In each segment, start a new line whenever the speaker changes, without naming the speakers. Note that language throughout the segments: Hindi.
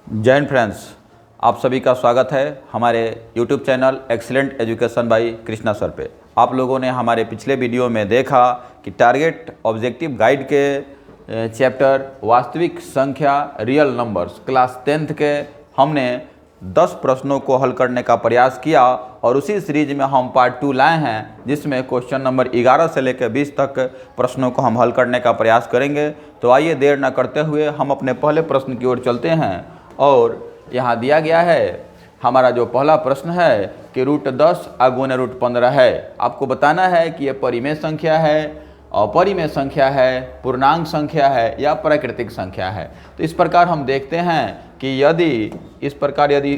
जय हिंद फ्रेंड्स, आप सभी का स्वागत है हमारे YouTube channel excellent education by Krishna sir पे। आप लोगों ने हमारे पिछले वीडियो में देखा कि टारगेट ऑब्जेक्टिव गाइड के चैप्टर वास्तविक संख्या रियल नंबर्स क्लास 10th के हमने 10 प्रश्नों को हल करने का प्रयास किया और उसी सीरीज में हम पार्ट 2 लाए हैं, जिसमें क्वेश्चन नंबर 11 से लेकर 20 तक प्रश्नों को हम हल करने का प्रयास करेंगे। तो आइए देर न करते हुए हम अपने पहले प्रश्न की ओर चलते हैं। और यहाँ दिया गया है हमारा जो पहला प्रश्न है कि √10 * √15 है। आपको बताना है कि ये परिमेय संख्या है, अपरिमेय संख्या है, पूर्णांक संख्या है या प्राकृतिक संख्या है। तो इस प्रकार हम देखते हैं कि यदि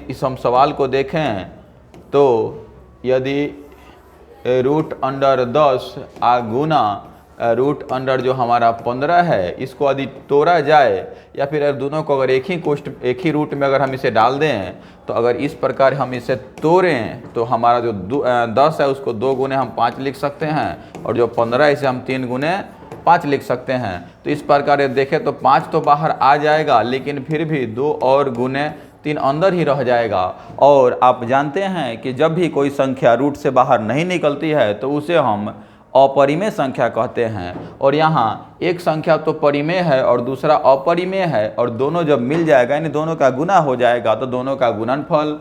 इस हम सवाल को देखें तो यदि √10 गुना √, जो हमारा 15 है, इसको यदि तोड़ा जाए या फिर दोनों को अगर एक ही रूट में अगर हम इसे डाल दें, तो अगर इस प्रकार हम इसे तोड़ें तो हमारा जो 10 है उसको 2 गुने हम 5 लिख सकते हैं और जो 15 है इसे हम 3 गुने 5 लिख सकते हैं। तो इस प्रकार देखें तो 5 तो बाहर आ जाएगा, लेकिन फिर भी 2 और गुने 3 अंदर ही रह जाएगा। और आप जानते हैं कि जब भी कोई संख्या रूट से बाहर नहीं निकलती है तो उसे हम अपरिमेय संख्या कहते हैं। और यहाँ एक संख्या तो परिमेय है और दूसरा अपरिमेय है, और दोनों जब मिल जाएगा यानी दोनों का गुना हो जाएगा तो दोनों का गुणनफल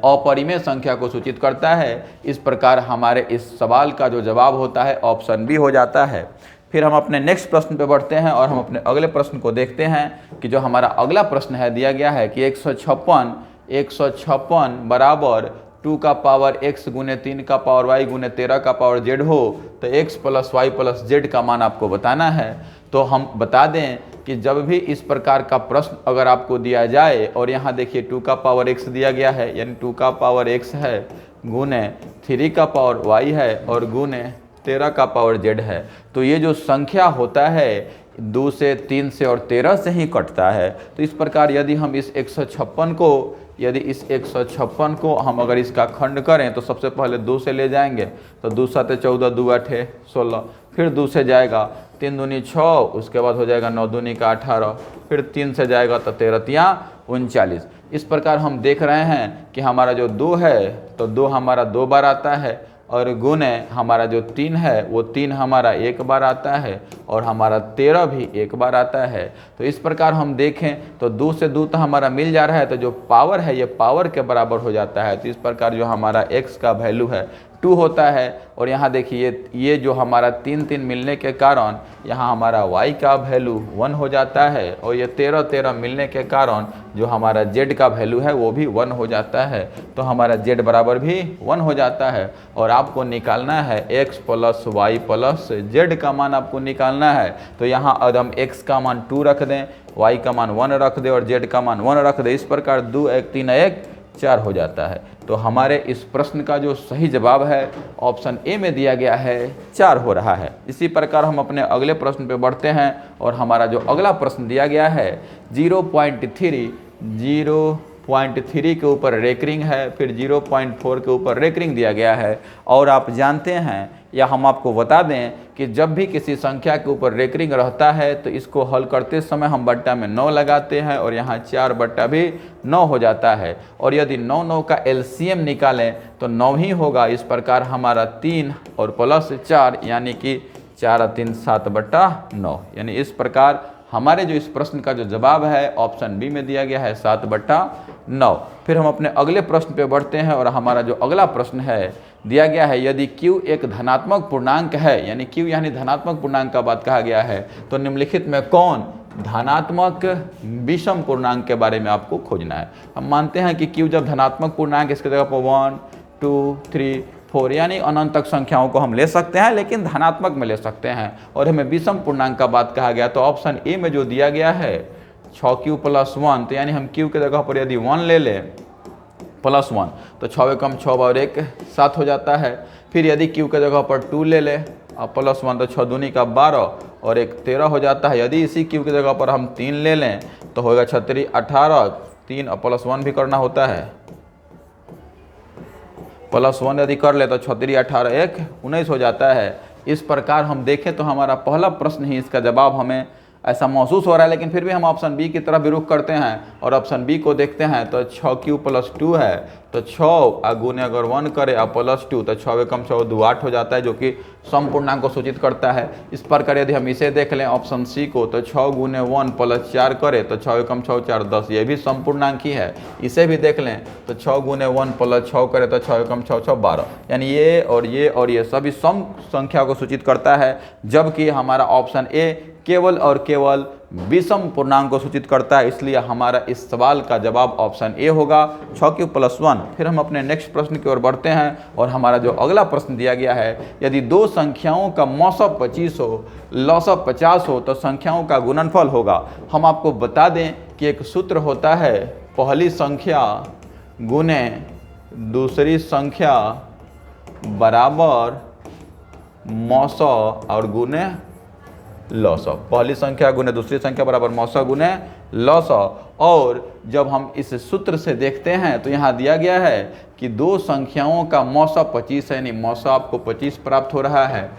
अपरिमेय संख्या को सूचित करता है। इस प्रकार हमारे इस सवाल का जो जवाब होता है ऑप्शन बी हो जाता है। फिर हम अपने नेक्स्ट प्रश्न पे बढ़ते हैं और हम अपने अगले प्रश्न को देखते हैं कि जो हमारा अगला प्रश्न है दिया गया है कि 156 बराबर 2 का पावर x गुने 3 का पावर y गुने 13 का पावर z हो तो x + y + z का मान आपको बताना है। तो हम बता दें कि जब भी इस प्रकार का प्रश्न अगर आपको दिया जाए और यहाँ देखिए 2 का पावर x दिया गया है, यानी 2 का पावर x है गुने 3 का पावर y है और गुने 13 का पावर z है, तो ये जो संख्या होता है 2 से 3 से और 13 से ही कटता है। तो इस प्रकार यदि हम इस 156 को हम अगर इसका खंड करें तो सबसे पहले 2 से ले जाएंगे तो 2 × 7 = 14, 2 × 8 = 16, फिर 2 से जाएगा 3 दूनी 6, उसके बाद हो जाएगा 9 दूनी का 18, फिर 3 से जाएगा तो 13 तिया 39। इस प्रकार हम देख रहे हैं कि हमारा जो 2 है तो 2 हमारा 2 बार आता है और गुने हमारा जो 3 है वो 3 हमारा 1 बार आता है और हमारा 13 भी 1 बार आता है। तो इस प्रकार हम देखें तो 2 से 2 तो हमारा मिल जा रहा है, तो जो पावर है ये पावर के बराबर हो जाता है। तो इस प्रकार जो हमारा x का वैल्यू है 2 होता है। और यहाँ देखिए ये जो हमारा 3 मिलने के कारण यहाँ हमारा y का वैल्यू 1 हो जाता है और ये 13 मिलने के कारण जो हमारा z का वैल्यू है वो भी 1 हो जाता है। तो हमारा z बराबर भी 1 हो जाता है और आपको निकालना है x + y + z का मान आपको निकालना है। तो यहाँ अगर हम x का मान 2 रख दें, y का मान 1 रख दें और z का मान 1 रख दें, इस प्रकार 2 1 3 1 4 हो जाता है। तो हमारे इस प्रश्न का जो सही जवाब है ऑप्शन ए में दिया गया है 4 हो रहा है। इसी प्रकार हम अपने अगले प्रश्न पे बढ़ते हैं और हमारा जो अगला प्रश्न दिया गया है 0.3 के ऊपर रेकरिंग है, फिर 0.4 के ऊपर रेकरिंग दिया गया है। और आप जानते हैं या हम आपको बता दें कि जब भी किसी संख्या के ऊपर रेकरिंग रहता है तो इसको हल करते समय हम बट्टा में 9 लगाते हैं और यहाँ 4 बट्टा भी 9 हो जाता है। और यदि 9 का एलसीएम निकालें तो 9 ही होगा। इस प्रकार हमारा 3 और +4 यानी कि 4 × 3 = 7/9, यानी इस प्रकार हमारे जो इस प्रश्न का जो जवाब है ऑप्शन बी में दिया गया है 7/9। फिर हम अपने अगले प्रश्न पे बढ़ते हैं और हमारा जो अगला प्रश्न है दिया गया है यदि q एक धनात्मक पूर्णांक है, यानी q यानी धनात्मक पूर्णांक का बात कहा गया है, तो निम्नलिखित में कौन धनात्मक विषम पूर्णांक के बारे में आपको खोजना है। हम मानते हैं कि q जब धनात्मक पूर्णांक इसके जगह पर 1 2 3 4 यानी अनंत तक संख्याओं को हम ले सकते हैं, लेकिन धनात्मक में ले सकते हैं और हमें विषम पूर्णांक का बात कहा गया। तो ऑप्शन ए में जो दिया गया है 6q + 1, तो यानी हम q के जगह पर यदि 1 ले लें +1 तो 6 कम 6 और 1 7 हो जाता है। फिर यदि q के जगह पर 2 ले लें +1 तो 6 दूनी का 12 और 1 13 हो जाता है। यदि इसी q के जगह पर हम 3 ले लें तो होगा 6 3 18, 3 और +1 भी करना होता है, +1 यदि कर ले तो 6 3 18 1 19 हो जाता है। इस प्रकार हम देखें तो हमारा पहला प्रश्न ही इसका जवाब हमें ऐसा महसूस हो रहा है, लेकिन फिर भी हम ऑप्शन बी की तरफ भी रुख करते हैं और ऑप्शन बी को देखते हैं। तो 6q + 2 है, तो 6 गुने अगर 1 करे और +2 तो 6 एकम 6 2 8 हो जाता है, जो कि सम पूर्णांक को सूचित करता है। इस प्रकार यदि हम इसे देख लें ऑप्शन सी को, तो 6 गुने 1 + 4 करे तो 6 एकम 6 4 10, ये भी सम पूर्णांक ही है। इसे भी देख लें तो 6 गुने 1 + 6 करे तो 6 एकम 6 6 12, यानी ये और ये सभी सम संख्या को सूचित करता है, जबकि हमारा ऑप्शन ए केवल और केवल विषम पूर्णांक को सूचित करता है। इसलिए हमारा इस सवाल का जवाब ऑप्शन ए होगा, 6q + 1। फिर हम अपने नेक्स्ट प्रश्न की ओर बढ़ते हैं और हमारा जो अगला प्रश्न दिया गया है, यदि दो संख्याओं का मौसम 25 हो, लौसम 50 हो तो संख्याओं का गुणनफल होगा। हम आपको बता दें कि एक सूत्र होता है, पहली संख्या गुने दूसरी संख्या बराबर मौसम और गुने लौसम। पहली संख्या गुने दूसरी संख्या बराबर मौसम गुने लौसम। और जब हम इस सूत्र से देखते हैं तो यहाँ दिया गया है कि दो संख्याओं का मौसम 25 है, यानी मौसम आपको 25 प्राप्त हो रहा है,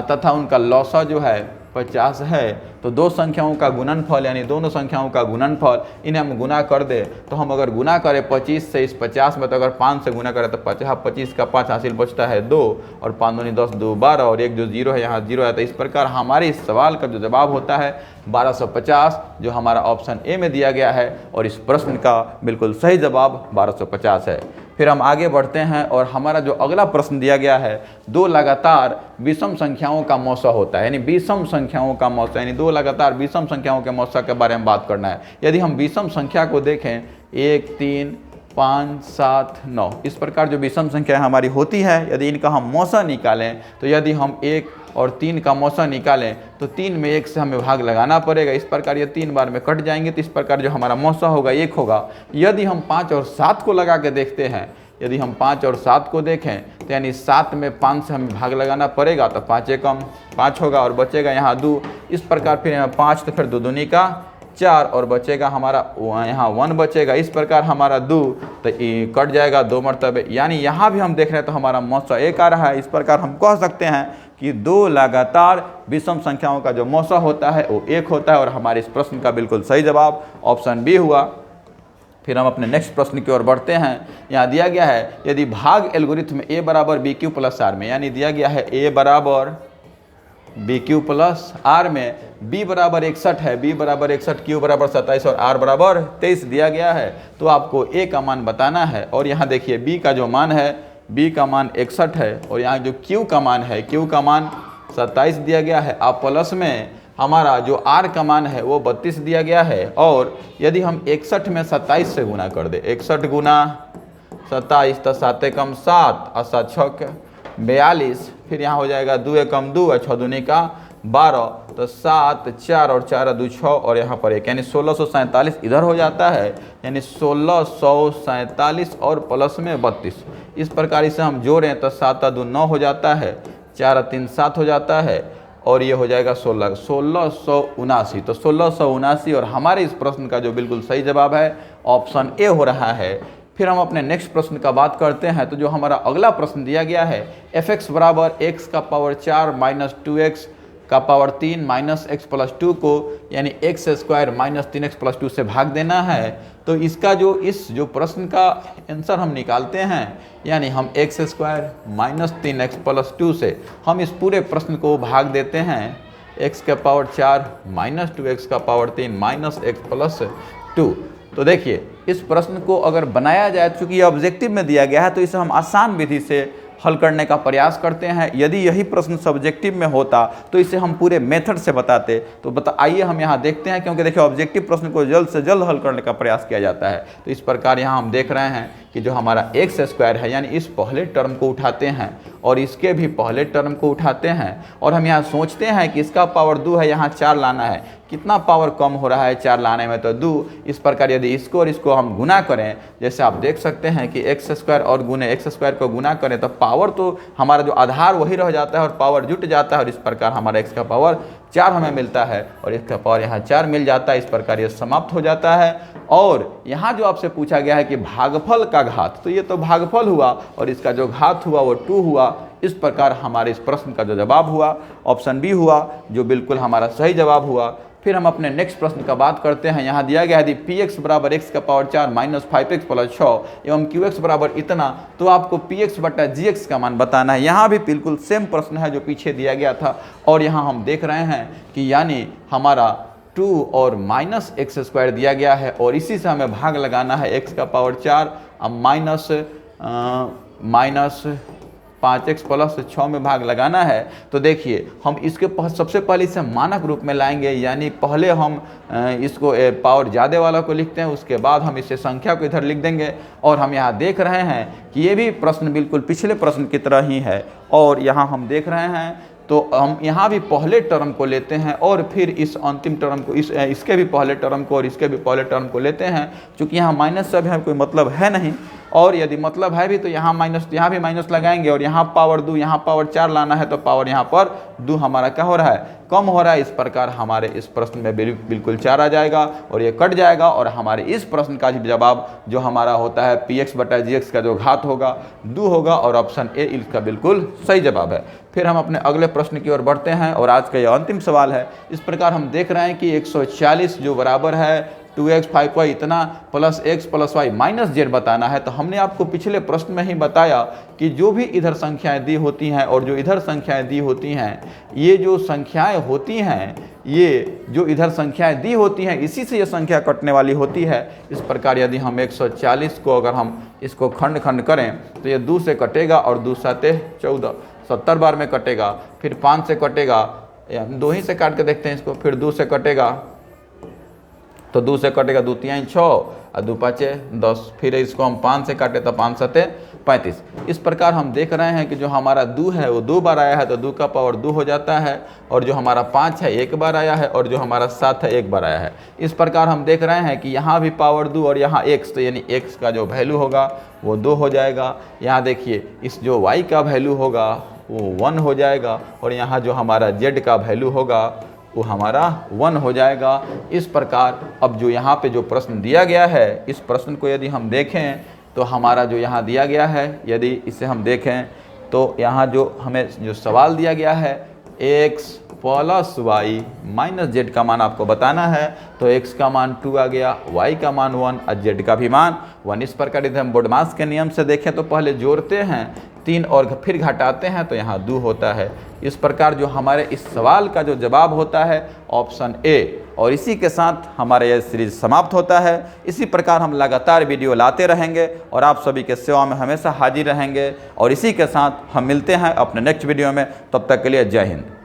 तथा उनका लौसम जो है 50 है। तो दो संख्याओं का गुणनफल, यानी दोनों संख्याओं का गुणनफल, इन्हें हम गुना कर दे तो हम अगर गुना करें 25 से इस 50 में, तो अगर 5 से गुना करें तो 25 का 5 हासिल बचता है 2, और 5 दूनी 10 2 12, और एक जो जीरो है यहाँ जीरो है। तो इस प्रकार हमारे इस सवाल का जो जवाब होता है 1250, जो हमारा ऑप्शन ए में दिया गया है, और इस प्रश्न का बिल्कुल सही जवाब 1250 है। फिर हम आगे बढ़ते हैं और हमारा जो अगला प्रश्न दिया गया है, दो लगातार विषम संख्याओं का मौसा होता है, यानी विषम संख्याओं का मौसा, यानी दो लगातार विषम संख्याओं के मौसा के बारे में बात करना है। यदि हम विषम संख्या को देखें 1 3 5 7 9, इस प्रकार जो विषम संख्या हमारी होती है, यदि इनका हम मौसा निकालें तो यदि हम 1 और 3 का मौसा निकालें तो 3 में 1 से हमें भाग लगाना पड़ेगा। इस प्रकार ये 3 बार में कट जाएंगे, तो इस प्रकार जो हमारा मौसा होगा 1 होगा। यदि हम 5 और 7 को लगा के देखते हैं, यदि हम 5 और 7 को देखें तो यानी 7 में 5 से हमें भाग लगाना पड़ेगा, तो 5 एकम 5 होगा और बचेगा यहाँ 2। इस प्रकार फिर यहाँ 5 तो फिर 2 दूनी का 4 और बचेगा हमारा यहाँ 1 बचेगा। इस प्रकार हमारा 2 तो कट जाएगा 2 मरतबे, यानी यहाँ भी हम देख रहे हैं तो हमारा मौसा 1 आ रहा है। इस प्रकार हम कह सकते हैं कि दो लगातार विषम संख्याओं का जो मौसा होता है वो 1 होता है, और हमारे इस प्रश्न का बिल्कुल सही जवाब ऑप्शन बी हुआ। फिर हम अपने नेक्स्ट प्रश्न की ओर बढ़ते हैं। यहाँ दिया गया है, यदि भाग एल्गोरिथम ए बराबर BQ + R में, यानी दिया गया है a बराबर BQ + R में b बराबर 61 है, b बराबर 61, q बराबर 27 और r बराबर 23 दिया गया है, तो आपको a का मान बताना है। और यहाँ देखिए b का जो मान है, b का मान 61 है, और यहाँ जो q का मान है, q का मान 27 दिया गया है। आप प्लस में हमारा जो r का मान है वो 32 दिया गया है। और यदि हम 61 में 27 से गुना कर दे, 61 गुना 27 तो 7 एकम 7 और 7 6 42, फिर यहाँ हो जाएगा 2 एकम 2 और 6 दूनी का 12, तो 7 4 और 4 2 6 और यहाँ पर 1, यानी 1647 इधर हो जाता है, यानी 1647 और प्लस में 32। इस प्रकार इसे हम जोड़ें तो 7 2 9 हो जाता है, 4 3 7 हो जाता है, और ये हो जाएगा 1679। तो 1679 और हमारे इस प्रश्न का जो बिल्कुल सही जवाब है ऑप्शन ए हो रहा है। फिर हम अपने नेक्स्ट प्रश्न का बात करते हैं। तो जो हमारा अगला प्रश्न दिया गया है, fx बराबर x का पावर 4 माइनस 2x का पावर 3 माइनस x + 2 को, यानी x² माइनस 3x + 2 से भाग देना है। तो इसका जो प्रश्न का आंसर हम निकालते हैं, यानी हम x² माइनस 3x + 2 से हम इस पूरे प्रश्न को भाग देते हैं x का पावर 4 माइनस 2x का पावर 3 माइनस x + 2। तो देखिए इस प्रश्न को अगर बनाया जाए, चूँकि ये ऑब्जेक्टिव में दिया गया है, तो इसे हम आसान विधि से हल करने का प्रयास करते हैं। यदि यही प्रश्न सब्जेक्टिव में होता तो इसे हम पूरे मेथड से बताते। तो आइए हम यहाँ देखते हैं, क्योंकि देखिए ऑब्जेक्टिव प्रश्न को जल्द से जल्द हल करने का प्रयास किया जाता है। तो इस प्रकार यहाँ हम देख रहे हैं कि जो हमारा x² है, यानी इस पहले टर्म को उठाते हैं और इसके भी पहले टर्म को उठाते हैं, और हम यहाँ सोचते हैं कि इसका पावर 2 है, यहाँ 4 लाना है। कितना पावर कम हो रहा है 4 लाने में, तो 2। इस प्रकार यदि इसको और इसको हम गुना करें, जैसे आप देख सकते हैं कि x² और गुने x² को गुना करें तो पावर तो हमारा जो आधार वही रह जाता है और पावर जुट जाता है, और इस प्रकार हमारा x का पावर 4 हमें मिलता है और इसका पावर यहाँ 4 मिल जाता है। इस प्रकार ये समाप्त हो जाता है। और यहाँ जो आपसे पूछा गया है कि भागफल का घात, तो ये तो भागफल हुआ और इसका जो घात हुआ वो 2 हुआ। इस प्रकार हमारे इस प्रश्न का जो जवाब हुआ ऑप्शन बी हुआ, जो बिल्कुल हमारा सही जवाब हुआ। फिर हम अपने नेक्स्ट प्रश्न का बात करते हैं। यहाँ दिया गया यदि पी एक्स बराबर एक्स का पावर 4 माइनस 5x प्लस 6 एवं क्यू एक्स बराबर इतना, तो आपको पी एक्स बटा जी एक्स का मान बताना है। यहाँ भी बिल्कुल सेम प्रश्न है जो पीछे दिया गया था, और यहाँ हम देख रहे हैं कि यानी हमारा 2 और माइनस एक्स स्क्वायर दिया गया है, और इसी से हमें भाग लगाना है x का पावर 4 अब माइनस 5x प्लस 6 में भाग लगाना है। तो देखिए हम इसके सबसे पहले इसे मानक रूप में लाएंगे, यानी पहले हम इसको पावर ज़्यादा वाला को लिखते हैं, उसके बाद हम इसे संख्या को इधर लिख देंगे। और हम यहाँ देख रहे हैं कि ये भी प्रश्न बिल्कुल पिछले प्रश्न की तरह ही है, और यहाँ हम देख रहे हैं तो हम यहाँ भी पहले टर्म को लेते हैं और फिर इस अंतिम टर्म को इसके भी पहले टर्म को और इसके भी पहले टर्म को लेते हैं। चूँकि यहाँ माइनस सब है, कोई मतलब है नहीं, और यदि मतलब है भी तो यहाँ माइनस, यहाँ भी माइनस लगाएंगे, और यहाँ पावर 2, यहाँ पावर 4 लाना है तो पावर यहाँ पर 2 हमारा क्या हो रहा है, कम हो रहा है। इस प्रकार हमारे इस प्रश्न में बिल्कुल 4 आ जाएगा और ये कट जाएगा, और हमारे इस प्रश्न का जवाब जो हमारा होता है पी एक्स बटा जी एक्स का जो घात होगा 2 होगा, और ऑप्शन ए इसका बिल्कुल सही जवाब है। फिर हम अपने अगले प्रश्न की ओर बढ़ते हैं, और आज का यह अंतिम सवाल है। इस प्रकार हम देख रहे हैं कि 140 जो बराबर है 2x 5y इतना plus x plus y minus z बताना है। तो हमने आपको पिछले प्रश्न में ही बताया कि जो भी इधर संख्याएं दी होती हैं और जो इधर संख्याएं दी होती हैं, ये जो संख्याएं होती हैं, ये जो इधर संख्याएं दी होती हैं, इसी से ये संख्या कटने वाली होती है। इस प्रकार यदि हम 140 को अगर हम इसको खंड खंड करें तो ये 2 से कटेगा, और 2 7 14 70 बार में कटेगा, फिर 5 से कटेगा, 2 ही से काट के देखते हैं इसको, फिर 2 से कटेगा, तो 2 से कटेगा 2 3 6 और 2 5 10, फिर इसको हम 5 से काटे तो 5 7 35। इस प्रकार हम देख रहे हैं कि जो हमारा 2 है वो 2 बार आया है तो 2 का पावर 2 हो जाता है, और जो हमारा 5 है 1 बार आया है, और जो हमारा 7 है 1 बार आया है। इस प्रकार हम देख रहे हैं कि यहाँ भी पावर 2 और यहाँ x, तो यानी x का जो वैल्यू होगा वो 2 हो जाएगा। यहाँ देखिए इस जो y का वैल्यू होगा वो 1 हो जाएगा, और यहाँ जो हमारा z का वैल्यू होगा वो हमारा 1 हो जाएगा। इस प्रकार अब जो यहाँ पे जो प्रश्न दिया गया है, इस प्रश्न को यदि हम देखें तो हमारा जो यहाँ दिया गया है, यदि इसे हम देखें तो यहाँ जो हमें जो सवाल दिया गया है x plus y minus z का मान आपको बताना है। तो x का मान 2 आ गया, y का मान 1 और z का भी मान 1। इस प्रकार यदि हम बोडमास के नियम से देखें तो पहले जोड़ते हैं 3 और फिर घटाते हैं तो यहाँ 2 होता है। इस प्रकार जो हमारे इस सवाल का जो जवाब होता है ऑप्शन ए। और इसी के साथ हमारा यह सीरीज समाप्त होता है। इसी प्रकार हम लगातार वीडियो लाते रहेंगे और आप सभी के सेवा में हमेशा हाजिर रहेंगे। और इसी के साथ हम मिलते हैं अपने नेक्स्ट वीडियो में। तब तक के लिए जय हिंद।